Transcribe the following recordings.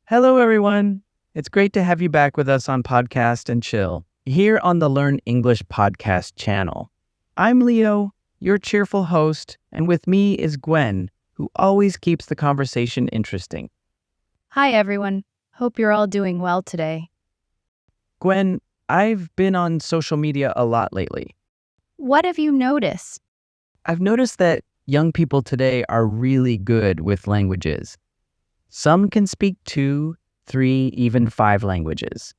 Hello, everyone. It's great to have you back with us on Podcast and Chill, here on the Learn English podcast channel. I'm Leo, your cheerful host, and with me is Gwen, who always keeps the conversation interesting. Hi, everyone. Hope you're all doing well today. Gwen, I've been on social media a lot lately. What have you noticed? I've noticed that young people today are really good with languages. Some can speak 2, 3, even 5 languages.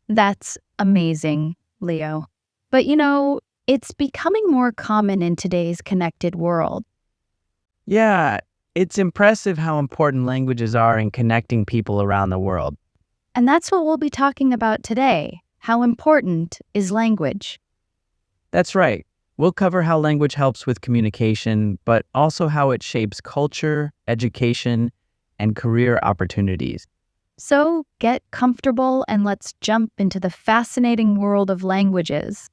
That's amazing, Leo. But it's becoming more common in today's connected world. Yeah, it's impressive how important languages are in connecting people around the world. And that's what we'll be talking about today. How important is language? That's right. We'll cover how language helps with communication, but also how it shapes culture, education, and career opportunities. So get comfortable and let's jump into the fascinating world of languages.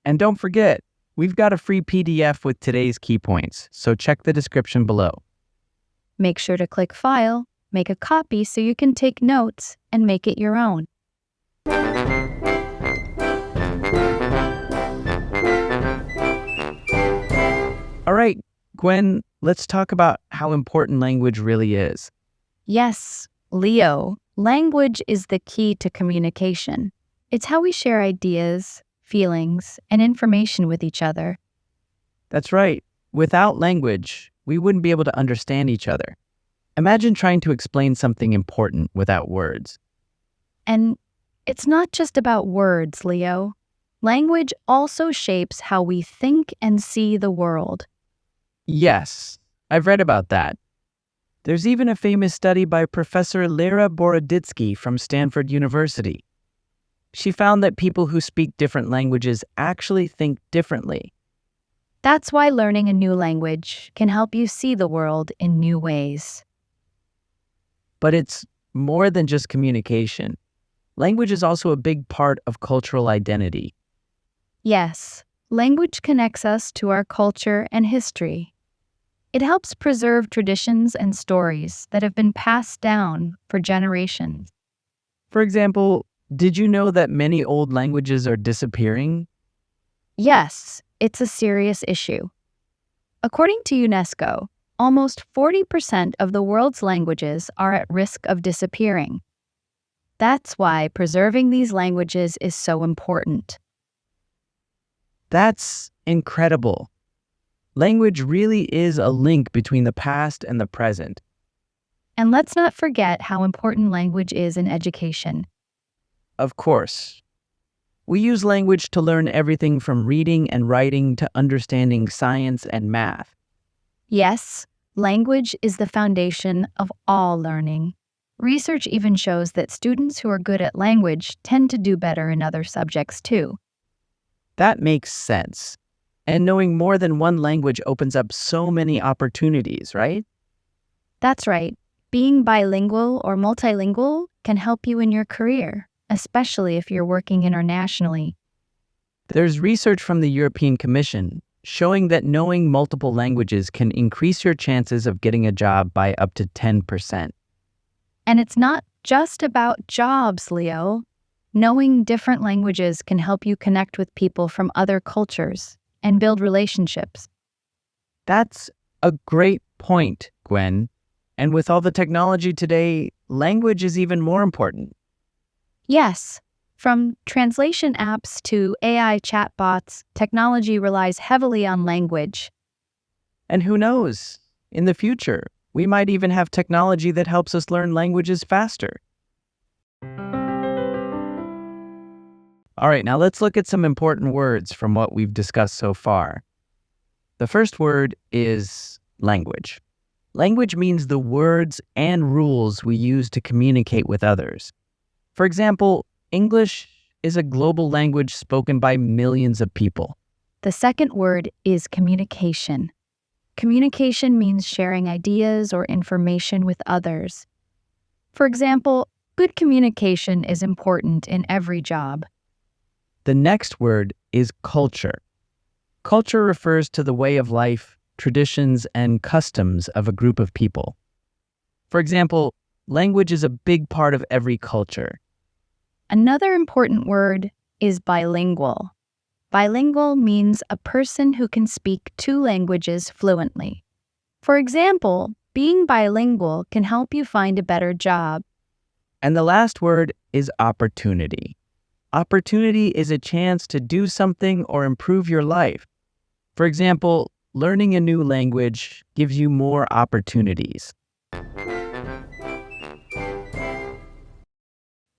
And don't forget, we've got a free PDF with today's key points, so check the description below. Make sure to click File, make a copy so you can take notes and make it your own. All right, Gwen, let's talk about how important language really is. Yes, Leo, language is the key to communication. It's how we share ideas, feelings, and information with each other. That's right. Without language, we wouldn't be able to understand each other. Imagine trying to explain something important without words. And it's not just about words, Leo. Language also shapes how we think and see the world. Yes, I've read about that. There's even a famous study by Professor Lera Boroditsky from Stanford University. She found that people who speak different languages actually think differently. That's why learning a new language can help you see the world in new ways. But it's more than just communication. Language is also a big part of cultural identity. Yes, language connects us to our culture and history. It helps preserve traditions and stories that have been passed down for generations. For example, did you know that many old languages are disappearing? Yes, it's a serious issue. According to UNESCO, almost 40% of the world's languages are at risk of disappearing. That's why preserving these languages is so important. That's incredible. Language really is a link between the past and the present. And let's not forget how important language is in education. Of course. We use language to learn everything from reading and writing to understanding science and math. Yes, language is the foundation of all learning. Research even shows that students who are good at language tend to do better in other subjects too. That makes sense. And knowing more than one language opens up so many opportunities, right? That's right. Being bilingual or multilingual can help you in your career, especially if you're working internationally. There's research from the European Commission showing that knowing multiple languages can increase your chances of getting a job by up to 10%. And it's not just about jobs, Leo. Knowing different languages can help you connect with people from other cultures and build relationships. That's a great point, Gwen. And with all the technology today, language is even more important. Yes, from translation apps to AI chatbots, technology relies heavily on language. And who knows, in the future, we might even have technology that helps us learn languages faster. All right, now let's look at some important words from what we've discussed so far. The first word is language. Language means the words and rules we use to communicate with others. For example, English is a global language spoken by millions of people. The second word is communication. Communication means sharing ideas or information with others. For example, good communication is important in every job. The next word is culture. Culture refers to the way of life, traditions, and customs of a group of people. For example, language is a big part of every culture. Another important word is bilingual. Bilingual means a person who can speak two languages fluently. For example, being bilingual can help you find a better job. And the last word is opportunity. Opportunity is a chance to do something or improve your life. For example, learning a new language gives you more opportunities.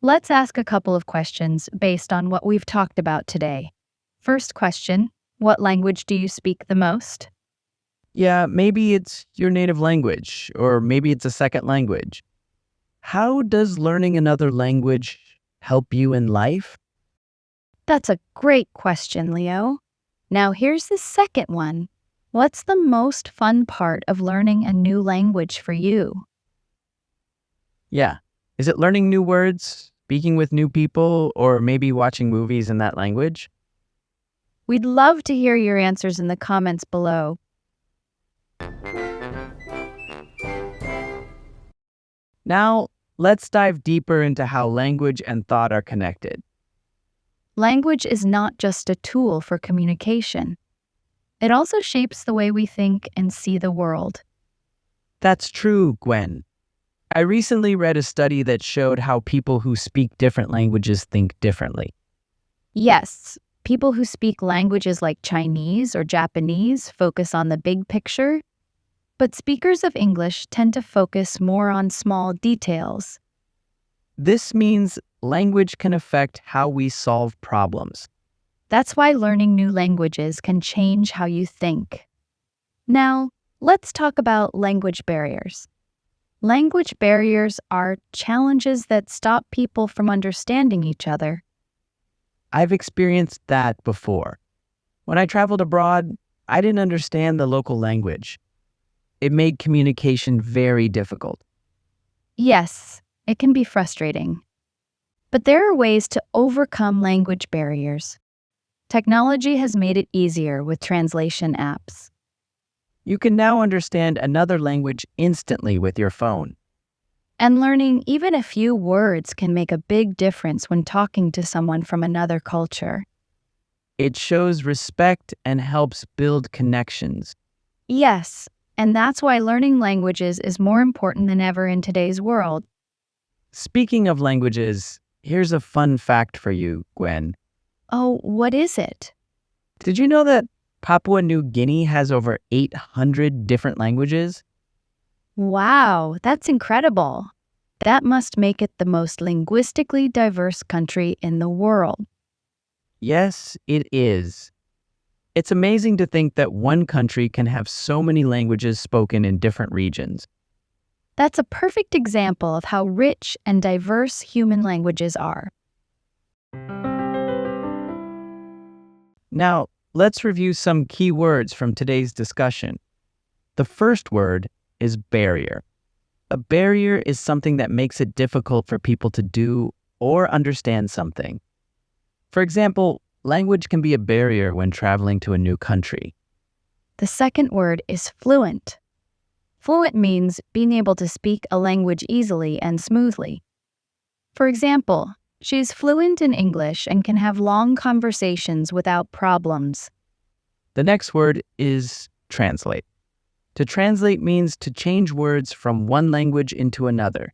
Let's ask a couple of questions based on what we've talked about today. First question, what language do you speak the most? Yeah, maybe it's your native language, or maybe it's a second language. How does learning another language help you in life? That's a great question, Leo. Now here's the second one. What's the most fun part of learning a new language for you? Yeah. Is it learning new words, speaking with new people, or maybe watching movies in that language? We'd love to hear your answers in the comments below. Now, let's dive deeper into how language and thought are connected. Language is not just a tool for communication. It also shapes the way we think and see the world. That's true, Gwen. I recently read a study that showed how people who speak different languages think differently. Yes, people who speak languages like Chinese or Japanese focus on the big picture, but speakers of English tend to focus more on small details. This means language can affect how we solve problems. That's why learning new languages can change how you think. Now, let's talk about language barriers. Language barriers are challenges that stop people from understanding each other. I've experienced that before. When I traveled abroad, I didn't understand the local language. It made communication very difficult. Yes, it can be frustrating. But there are ways to overcome language barriers. Technology has made it easier with translation apps. You can now understand another language instantly with your phone. And learning even a few words can make a big difference when talking to someone from another culture. It shows respect and helps build connections. Yes, and that's why learning languages is more important than ever in today's world. Speaking of languages, here's a fun fact for you, Gwen. Oh, what is it? Did you know that Papua New Guinea has over 800 different languages? Wow, that's incredible. That must make it the most linguistically diverse country in the world. Yes, it is. It's amazing to think that one country can have so many languages spoken in different regions. That's a perfect example of how rich and diverse human languages are. Now, let's review some key words from today's discussion. The first word is barrier. A barrier is something that makes it difficult for people to do or understand something. For example, language can be a barrier when traveling to a new country. The second word is fluent. Fluent means being able to speak a language easily and smoothly. For example, she's fluent in English and can have long conversations without problems. The next word is translate. To translate means to change words from one language into another.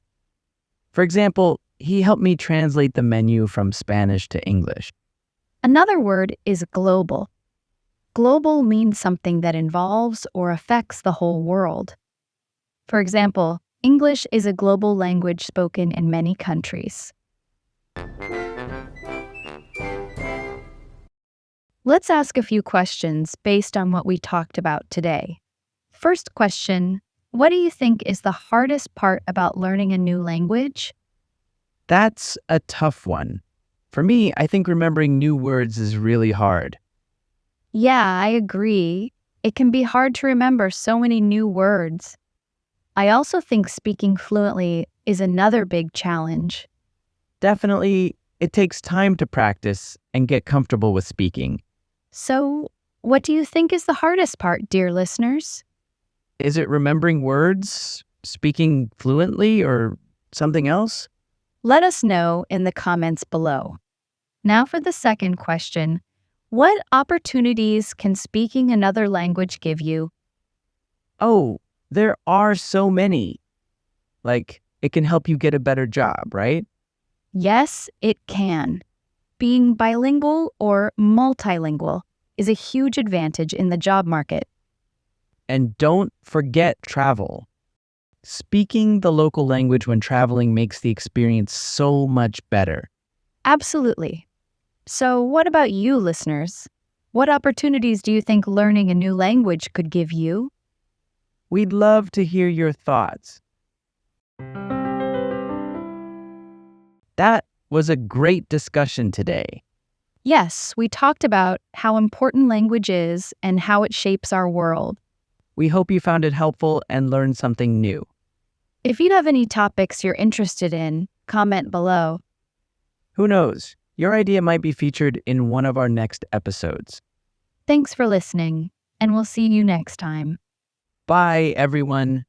For example, he helped me translate the menu from Spanish to English. Another word is global. Global means something that involves or affects the whole world. For example, English is a global language spoken in many countries. Let's ask a few questions based on what we talked about today. First question, what do you think is the hardest part about learning a new language? That's a tough one. For me, I think remembering new words is really hard. Yeah, I agree. It can be hard to remember so many new words. I also think speaking fluently is another big challenge. Definitely, it takes time to practice and get comfortable with speaking. So, what do you think is the hardest part, dear listeners? Is it remembering words, speaking fluently, or something else? Let us know in the comments below. Now for the second question. What opportunities can speaking another language give you? Oh, there are so many. Like, it can help you get a better job, right? Yes, it can. Being bilingual or multilingual is a huge advantage in the job market. And don't forget travel. Speaking the local language when traveling makes the experience so much better. Absolutely. So, what about you, listeners? What opportunities do you think learning a new language could give you? We'd love to hear your thoughts. That was a great discussion today. Yes, we talked about how important language is and how it shapes our world. We hope you found it helpful and learned something new. If you have any topics you're interested in, comment below. Who knows? Your idea might be featured in one of our next episodes. Thanks for listening, and we'll see you next time. Bye, everyone.